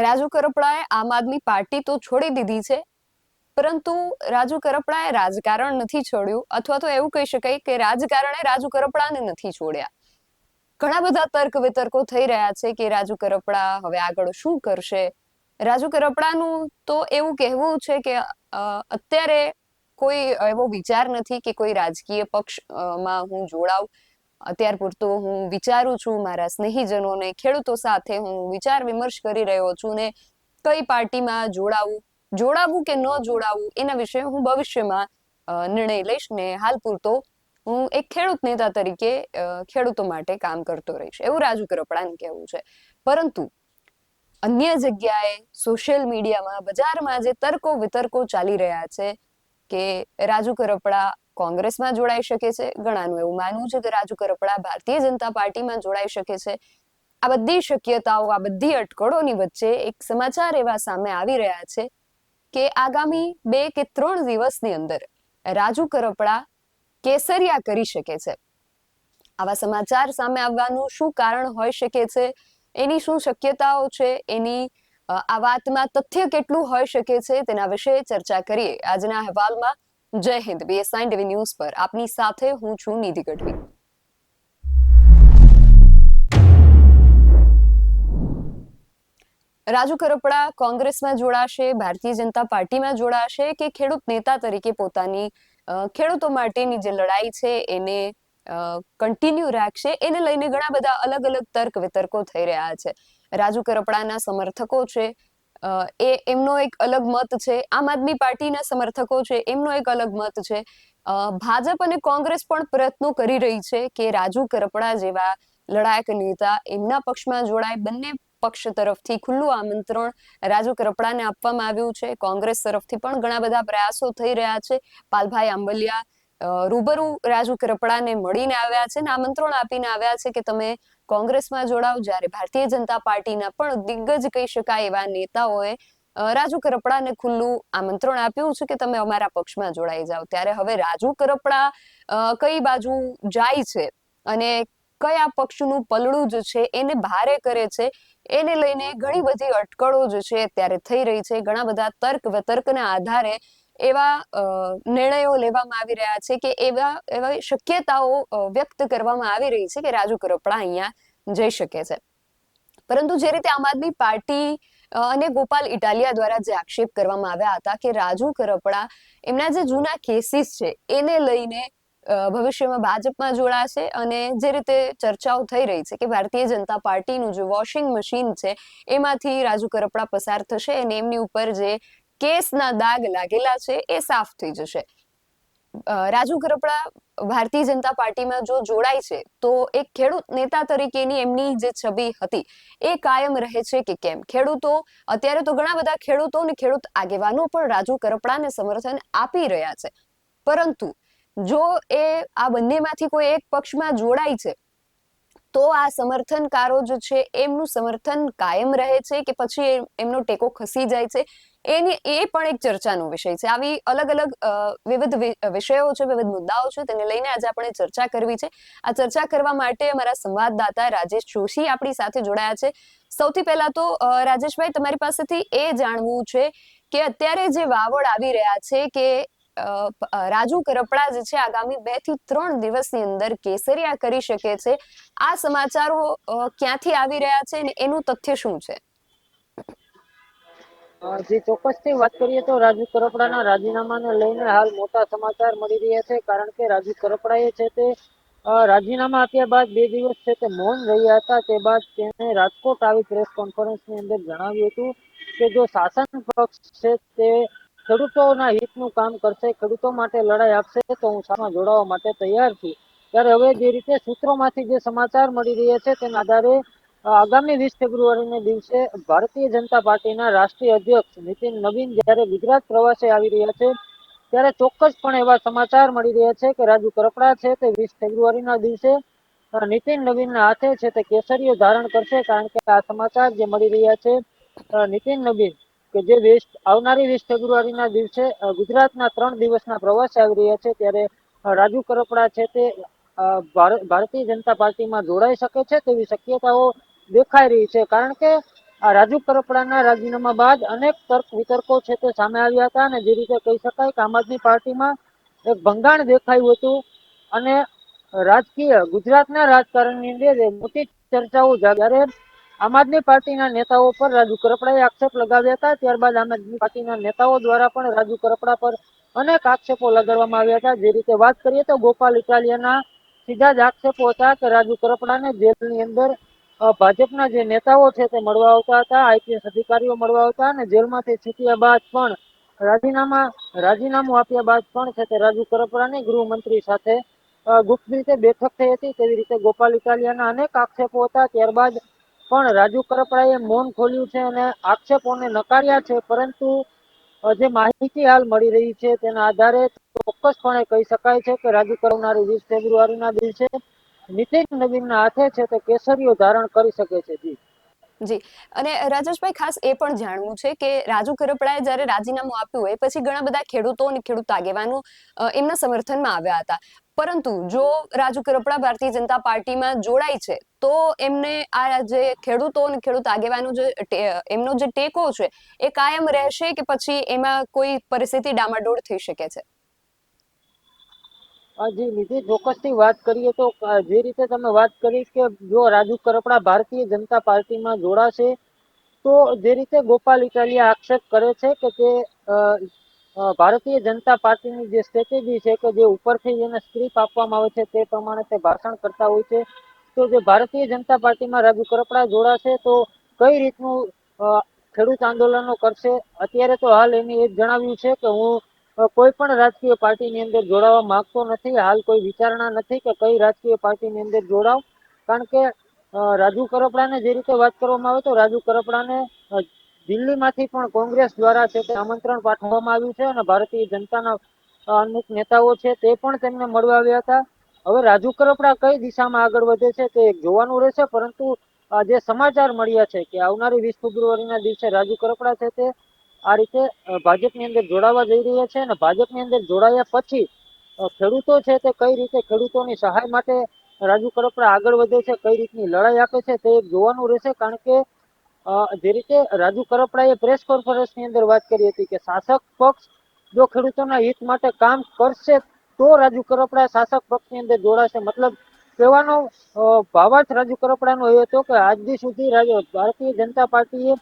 રાજુ કરપડાએ આમ આદમી પાર્ટી તો છોડી દીધી છે, પરંતુ રાજુ કરપડાએ રાજકારણ નથી છોડ્યું, અથવા તો એવું કહી શકાય કે રાજકારણે રાજુ કરપડાને નથી છોડ્યા. ઘણા બધા તર્ક વિતર્કો થઈ રહ્યા છે કે રાજુ કરપડા હવે આગળ શું કરશે. રાજુ કરપડાનું તો એવું કહેવું છે કે અત્યારે કોઈ એવો વિચાર નથી કે કોઈ રાજકીય પક્ષમાં હું જોડાઉં. અત્યાર પૂરતો હું વિચારું છું, મારા સ્નેહીજનોને, ખેડૂતો સાથે હું વિચાર વિમર્શ કરી રહ્યો છું ને કઈ પાર્ટીમાં જોડાવું કે ન જોડાવું એના વિશે હું ભવિષ્યમાં નિર્ણય લઈશ. ને હાલ પૂરતો હું એક ખેડૂત નેતા તરીકે ખેડૂતો માટે કામ કરતો રહીશ, એવું રાજુ કરપડાનું કહેવું છે. પરંતુ અન્ય જગ્યાએ સોશિયલ મીડિયામાં, બજારમાં જે તર્કો વિતર્કો ચાલી રહ્યા છે કે રાજુ કરપડા કોંગ્રેસમાં જોડાઈ શકે છે, ઘણાનું એવું માનવું છે કે રાજુ કરપડા ભારતીય જનતા પાર્ટીમાં જોડાઈ શકે છે. આ બધી શક્યતાઓ, આ બધી અટકળોની વચ્ચે એક સમાચાર એવા સામે આવી રહ્યા છે કે આગામી 2 કે 3 દિવસની અંદર રાજુ કરપડા કેસરિયા કરી શકે છે. આવા સમાચાર સામે આવવાનું શું કારણ હોઈ શકે છે, એની શું શક્યતાઓ છે, એની આ વાતમાં તથ્ય કેટલું હોઈ શકે છે, તેના વિશે ચર્ચા કરીએ આજના અહેવાલમાં. જય હિન્દ. BSN TV ન્યૂઝ પર આપની સાથે હું છું નિધિ ગઢવી. રાજુ કરપડા કોંગ્રેસમાં જોડાશે, ભારતીય જનતા પાર્ટીમાં જોડાશે કે ખેડૂત નેતા તરીકે પોતાની ખેડૂતો માટેની જે લડાઈ છે એને કન્ટિન્યુ રાખશે, એને લઈને ઘણા બધા અલગ અલગ તર્ક વિતર્કો થઈ રહ્યા છે. રાજુ કરપડાના સમર્થકો છે એમનો એક અલગ મત છે, આમ આદમી પાર્ટીના સમર્થકો છે એમનો એક અલગ મત છે. ભાજપ અને કોંગ્રેસ પણ પ્રયત્નો કરી રહી છે કે રાજુ કરપડા જેવા લડાયક નેતા એમના પક્ષમાં જોડાય. બંને પક્ષ તરફથી ખુલ્લું આમંત્રણ રાજુ કરપડાને આપવામાં આવ્યું છે. કોંગ્રેસ તરફથી પણ ઘણા બધા પ્રયાસો થઈ રહ્યા છે. પાલભાઈ આંબલિયા રૂબરૂ રાજુ કરપડાને મળીને આવ્યા છે ને આમંત્રણ આપીને આવ્યા છે કે તમે કોંગ્રેસમાં જોડાઓ. જ્યારે ભારતીય જનતા પાર્ટીના પણ દિગ્ગજ કહી શકાય એવા નેતાઓએ રાજુ કરપડાને ખુલ્લું આમંત્રણ આપ્યું છે કે તમે અમારા પક્ષમાં જોડાઈ જાઓ. ત્યારે હવે રાજુ કરપડા કઈ બાજુ જાય છે અને કયા પક્ષનું પલડું જ છે એને ભારે કરે છે, એને લઈને ઘણી બધી અટકળો જ છે અત્યારે થઈ રહી છે. ઘણા બધા તર્ક વિતર્કના આધારે એવા નિર્ણયો લેવામાં આવી રહ્યા છે કે એવા શક્યતાઓ વ્યક્ત કરવામાં આવી રહી છે કે રાજુ કરપડા અહીંયા જઈ શકે છે. પરંતુ જે રીતે આમ આદમી પાર્ટી અને ગોપાલ ઇટાલિયા દ્વારા જે આક્ષેપ કરવામાં આવ્યા હતા કે રાજુ કરપડા એમના જે જૂના કેસીસ છે એને લઈને ભવિષ્યમાં ભાજપમાં જોડાશે, અને જે રીતે ચર્ચાઓ થઈ રહી છે કે ભારતીય જનતા પાર્ટીનું જે વોશિંગ મશીન છે એમાંથી રાજુ કરપડા પસાર થશે અને એમની ઉપર જે કેસના દાગ લાગેલા છે એ સાફ થઈ જશે. રાજુ કરપડા ભારતીય જનતા પાર્ટીમાં જો જોડાય છે તો એક ખેડૂત નેતા તરીકેની એમની જે છબી હતી એ કાયમ રહે છે કે કેમ. ખેડૂતો અત્યારે તો ઘણા બધા ખેડૂતો અને ખેડૂત આગેવાનો પણ રાજુ કરપડાને સમર્થન આપી રહ્યા છે, પરંતુ જો એ આ બંનેમાંથી કોઈ એક પક્ષમાં જોડાય છે તો આ સમર્થનકારો જે છે એમનું સમર્થન કાયમ રહે છે કે પછી એમનો ટેકો ખસી જાય છે, એ પણ એક ચર્ચાનો વિષય છે. આવી અલગ અલગ વિવિધ વિષયો છે, વિવિધ મુદ્દાઓ છે, તેને લઈને આજે આપણે ચર્ચા કરવી છે. આ ચર્ચા કરવા માટે અમારા સંવાદદાતા રાજેશ જોશી આપણી સાથે જોડાયા છે. સૌથી પહેલા તો રાજેશભાઈ, તમારી પાસેથી એ જાણવું છે કે અત્યારે જે વાવડ આવી રહ્યા છે કે રાજુ કરપડા જે છે આગામી 2 થી 3 દિવસની અંદર કેસરિયા કરી શકે છે, આ સમાચારો ક્યાંથી આવી રહ્યા છે અને એનું તથ્ય શું છે? જે ચોક્કસથી વાત કરીએ તો રાજુ કરપડાના રાજીનામાને લઈને હાલ મોટા સમાચાર મળી રહ્યા છે, કારણ કે રાજુ કરપડાએ છે તે રાજીનામા આપ્યા બાદ 2 દિવસ છે તે મૌન રહ્યા હતા. તે બાદ તેણે રાજકોટ આવી પ્રેસ કોન્ફરન્સની અંદર જણાવ્યું હતું કે જો શાસન પક્ષ છે તે ખેડૂતોના હિતનું કામ કરશે, ખેડૂતો માટે લડાઈ આપશે તો હું સામે જોડાવા માટે તૈયાર છું. ત્યારે હવે જે રીતે સૂત્રોમાંથી જે સમાચાર મળી રહ્યા છે તેના આધારે આગામી 20 ફેબ્રુઆરીના દિવસે ભારતીય જનતા પાર્ટીના રાષ્ટ્રીય અધ્યક્ષ નીતિન નવીન જ્યારે ગુજરાત પ્રવાસે આવી રહ્યા છે, ત્યારે ચોક્કસપણે એવા સમાચાર મળી રહ્યા છે કે રાજુ કરપડા છે તે 20 ફેબ્રુઆરીના દિવસે નીતિન નવીનના હાથે છે તે કેસરીઓ ધારણ કરશે. કારણ કે આ સમાચાર જે મળી રહ્યા છે, નીતિન નવીન કે જે આવનારી 20 ફેબ્રુઆરીના દિવસે ગુજરાતના 3 દિવસના પ્રવાસે આવી રહ્યા છે, ત્યારે રાજુ કરપડા છે તે ભારતીય જનતા પાર્ટીમાં જોડાઈ શકે છે તેવી શક્યતાઓ દેખાઈ રહી છે. કારણ કે આ રાજુ કરપડાના રાજીનામા બાદ અનેક તર્ક વિતર્કો છે તે સામે આવ્યા હતા અને જે રીતે કહી શકાય કે આમ આદમી પાર્ટીમાં એક ભંગાણ દેખાયું હતું અને રાજકીય ગુજરાતના રાજકારણની અંદર મોટી ચર્ચાઓ જ્યારે આમ આદમી પાર્ટીના નેતાઓ પર રાજુ કરપડાએ આક્ષેપ લગાવ્યા હતા. ત્યારબાદ આમ આદમી પાર્ટીના નેતાઓ દ્વારા પણ રાજુ કરપડા પર અનેક આક્ષેપો લગાડવામાં આવ્યા હતા. જે રીતે વાત કરીએ તો ગોપાલ ઇટાલિયાના સીધા જ આક્ષેપો હતા કે રાજુ કરપડાને જેલની અંદર ભાજપના જે નેતાઓ છે તે મળવા આવતા હતા, આઈપીએસ અધિકારીઓ મળવા આવતા અને જેલમાંથી છૂટ્યા બાદ પણ રાજીનામું આપ્યા બાદ પણ છે તે રાજુ કરપડાની ગૃહમંત્રી સાથે ગુપ્ત રીતે બેઠક થઈ હતી. તેવી રીતે ગોપાલ ઇટાલિયાના અનેક આક્ષેપો હતા. ત્યારબાદ પણ રાજુ કરપડાએ મૌન ખોલ્યું છે અને આક્ષેપોને નકાર્યા છે. પરંતુ જે માહિતી હાલ મળી રહી છે તેના આધારે ચોક્કસપણે કહી શકાય છે કે રાજુ કરપડાની 20 ફેબ્રુઆરીના દિવસે નીતિન નવીનના હાથે છે તે કેસરીઓ ધારણ કરી શકે છે. જી જી. અને રાજેશભાઈ, ખાસ એ પણ જાણવું છે કે રાજુ કરપડાએ જ્યારે રાજીનામું આપ્યું હોય પછી ઘણા બધા ખેડૂતો અને ખેડૂત આગેવાનો એમના સમર્થનમાં આવ્યા હતા. પરંતુ જો રાજુ કરપડા ભારતીય જનતા પાર્ટીમાં જોડાય છે તો એમને આ જે ખેડૂતો અને ખેડૂત આગેવાનો એમનો જે ટેકો છે એ કાયમ રહેશે કે પછી એમાં કોઈ પરિસ્થિતિ ડામાડોળ થઈ શકે છે? જી નિધિ, ચોક્કસથી વાત કરીએ તો જે રીતે તમે વાત કરી કે જો રાજુ કરપડા ભારતીય જનતા પાર્ટીમાં જોડાશે તો જે રીતે ગોપાલ ઇટાલિયા આક્ષેપ કરે છે કે તે ભારતીય જનતા પાર્ટીની જે સ્ટ્રેટેજી છે કે જે ઉપરથી એને સ્ક્રિપ્ટ આપવામાં આવે છે તે પ્રમાણે તે ભાષણ કરતા હોય છે. તો જે ભારતીય જનતા પાર્ટીમાં રાજુ કરપડા જોડાશે તો કઈ રીતનું ખેડૂત આંદોલનો કરશે. અત્યારે તો હાલ એને એ જણાવ્યું છે કે હું કોઈ પણ રાજકીય પાર્ટીની અંદર જોડાવા માંગતો નથી. હાલ કોઈ વિચારણા નથી કે કઈ રાજકીય પાર્ટીની અંદર જોડાવ. કારણ કે રાજુ કરપડાને જે રીતે વાત કરવામાં આવે તો રાજુ કરપડાને દિલ્હીમાંથી પણ કોંગ્રેસ દ્વારા છે તે આમંત્રણ પાઠવવામાં આવ્યું છે અને ભારતીય જનતાના અમુક નેતાઓ છે તે પણ તેમને મળવા આવ્યા હતા. હવે રાજુ કરપડા કઈ દિશામાં આગળ વધે છે તે જોવાનું રહેશે. પરંતુ જે સમાચાર મળ્યા છે કે આવનારી 20 ફેબ્રુઆરીના દિવસે રાજુ કરપડા છે તે આ રીતે ભાજપની અંદર જોડાવા જઈ રહ્યા છે અને ભાજપની અંદર જોડાયા પછી ખેડૂતો છે તે કઈ રીતે ખેડૂતોની સહાય માટે રાજુ કરપડા આગળ વધે છે, કઈ રીતની લડાઈ આપે છે તે જોવાનું રહેશે. કારણ કે જે રીતે રાજુ કરપડાએ પ્રેસ કોન્ફરન્સની અંદર વાત કરી હતી કે શાસક પક્ષ જો ખેડૂતોના હિત માટે કામ કરશે તો રાજુ કરપડા શાસક પક્ષની અંદર જોડાશે. મતલબ કહેવાનો ભાવાર્થ રાજુ કરપડાનો એ હતો કે આજ દી સુધી ભારતીય જનતા પાર્ટીએ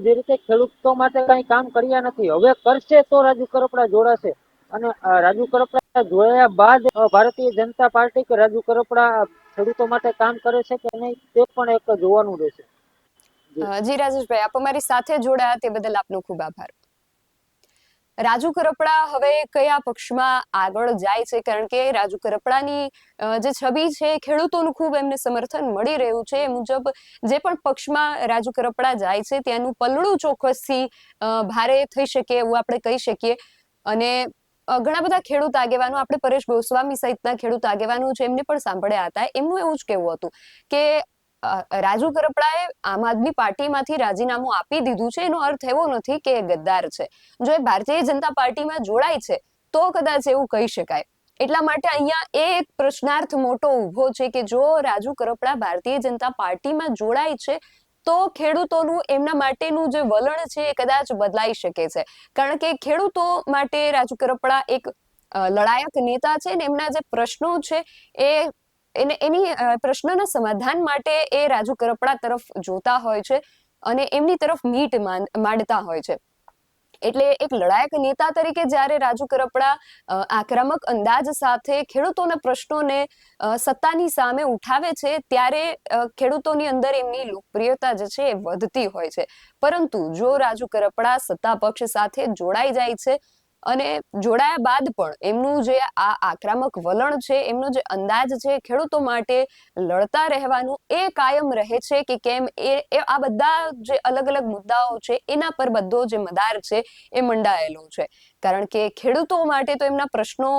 જે રીતે ખેડૂતો માટે કઈ કામ કર્યા નથી, હવે કરશે તો રાજુ કરપડા જોડાશે. અને રાજુ કરપડા જોડાયા બાદ ભારતીય જનતા પાર્ટી કે રાજુ કરપડા ખેડૂતો માટે કામ કરે છે કે નહીં તે પણ એક જોવાનું રહેશે. જી રાજેશભાઈ, આપ અમારી સાથે જોડાયા તે બદલ આપનો ખૂબ આભાર. રાજુ કરપડા હવે કયા પક્ષમાં આગળ જાય છે? કારણ કે રાજુ કરપડાની જે છબી છે ખેડૂતોનું ખૂબ એમને સમર્થન મળી રહ્યું છે. એ મુજબ જે પણ પક્ષમાં રાજુ કરપડા જાય છે ત્યાંનું પલડું ચોક્કસથી ભારે થઈ શકે એવું આપણે કહી શકીએ. અને ઘણા બધા ખેડૂત આગેવાનો, આપણે પરેશ ગોસ્વામી સહિતના ખેડૂત આગેવાનો છે એમને પણ સાંભળ્યા હતા. એમનું એવું જ કહેવું હતું કે રાજુ કરપડાએ આમ આદમી પાર્ટીમાંથી રાજીનામું આપી દીધું છે એનો અર્થ એવો નથી કે ગદ્દાર છે. જો એ ભારતીય જનતા પાર્ટીમાં જોડાય છે તો કદાચ એવું કહી શકાય. એટલા માટે અહીંયા એ એક પ્રશ્નાર્થ મોટો ઉભો છે કે જો રાજુ કરપડા ભારતીય જનતા પાર્ટીમાં જોડાય છે તો ખેડૂતોનું એમના માટેનું જે વલણ છે એ કદાચ બદલાઈ શકે છે. કારણ કે ખેડૂતો માટે રાજુ કરપડા એક લડાયક નેતા છે ને એમના જે પ્રશ્નો છે એ એની પ્રશ્નના સમાધાન માટે એ રાજુ કરપડા તરફ જોતા હોય છે અને એમની તરફ મીટ માંડતા હોય છે. એટલે એક લડાયક નેતા તરીકે જ્યારે રાજુ કરપડા આક્રમક અંદાજ સાથે ખેડૂતોના પ્રશ્નોને સત્તાની સામે ઉઠાવે છે ત્યારે ખેડૂતોની અંદર એમની લોકપ્રિયતા જે છે એ વધતી હોય છે. પરંતુ જો રાજુ કરપડા સત્તા પક્ષ સાથે જોડાઈ જાય છે અને જોડાયા બાદ પણ એમનું જે આ આક્રમક વલણ છે, એમનો જે અંદાજ છે ખેડૂતો માટે લડતા રહેવાનું એ કાયમ રહે છે કે કેમ એ આ બધા જે અલગ અલગ મુદ્દાઓ છે એના પર બધો જે મદાર છે એ મંડાયેલો છે. કારણ કે ખેડૂતો માટે તો એમના પ્રશ્નો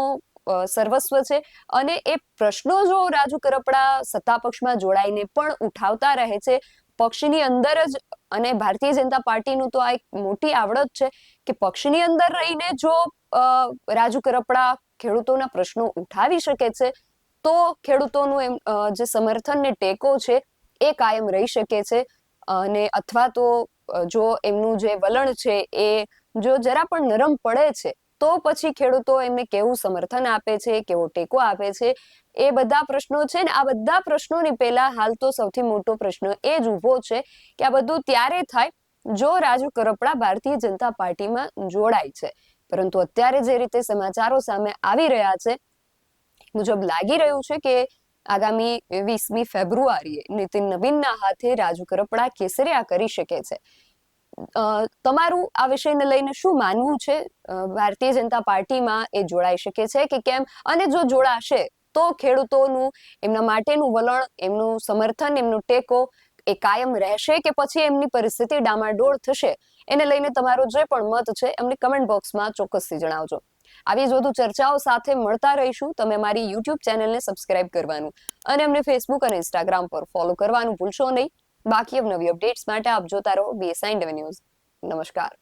સર્વસ્વ છે અને એ પ્રશ્નો જો રાજુ કરપડા સત્તા પક્ષમાં જોડાઈને પણ ઉઠાવતા રહે છે પક્ષની અંદર જ. અને ભારતીય જનતા પાર્ટીનું તો આ એક મોટી આવડત છે કે પક્ષની અંદર રહીને જો રાજુ કરપડા ખેડૂતોના પ્રશ્નો ઉઠાવી શકે છે તો ખેડૂતોનું એમ જે સમર્થન ને ટેકો છે એ કાયમ રહી શકે છે. અને અથવા તો જો એમનું જે વલણ છે એ જો જરા પણ નરમ પડે છે તો પછી ખેડૂતો એમને કેવું સમર્થન આપે છે, કેવો ટેકો આપે છે, એ બધા પ્રશ્નો છે ને. આ બધા પ્રશ્નોની પહેલા હાલ તો સૌથી મોટો પ્રશ્ન એ જ ઊભો છે કે આ બધું ત્યારે થાય જો રાજુ કરપડા ભારતીય જનતા પાર્ટીમાં જોડાય છે. પરંતુ અત્યારે જે રીતે સમાચારો સામે આવી રહ્યા છે મુજબ લાગી રહ્યું છે કે આગામી 20મી ફેબ્રુઆરીએ નીતિન નવીનના હાથે રાજુ કરપડા કેસરિયા કરી શકે છે. તમારું આ વિષયને લઈને શું માનવું છે? ભારતીય જનતા પાર્ટીમાં એ જોડાઈ શકે છે કે કેમ? અને જો જોડાશે તો ખેડૂતોનું એમના માટેનું વલણ, એમનું સમર્થન, એમનો ટેકો એ કાયમ રહેશે કે પછી એમની પરિસ્થિતિ ડામાડોળ થશે? એને લઈને તમારો જે પણ મત છે એમને કમેન્ટ બોક્સમાં ચોક્કસથી જણાવજો. આવી જ વધુ ચર્ચાઓ સાથે મળતા રહીશું. તમે અમારી યુટ્યુબ ચેનલને સબસ્ક્રાઇબ કરવાનું અને અમને ફેસબુક અને ઇન્સ્ટાગ્રામ પર ફોલો કરવાનું ભૂલશો નહીં. બાકી નવી અપડેટ્સ માટે આપ જોતા રહો BSI ન્યૂઝ. નમસ્કાર.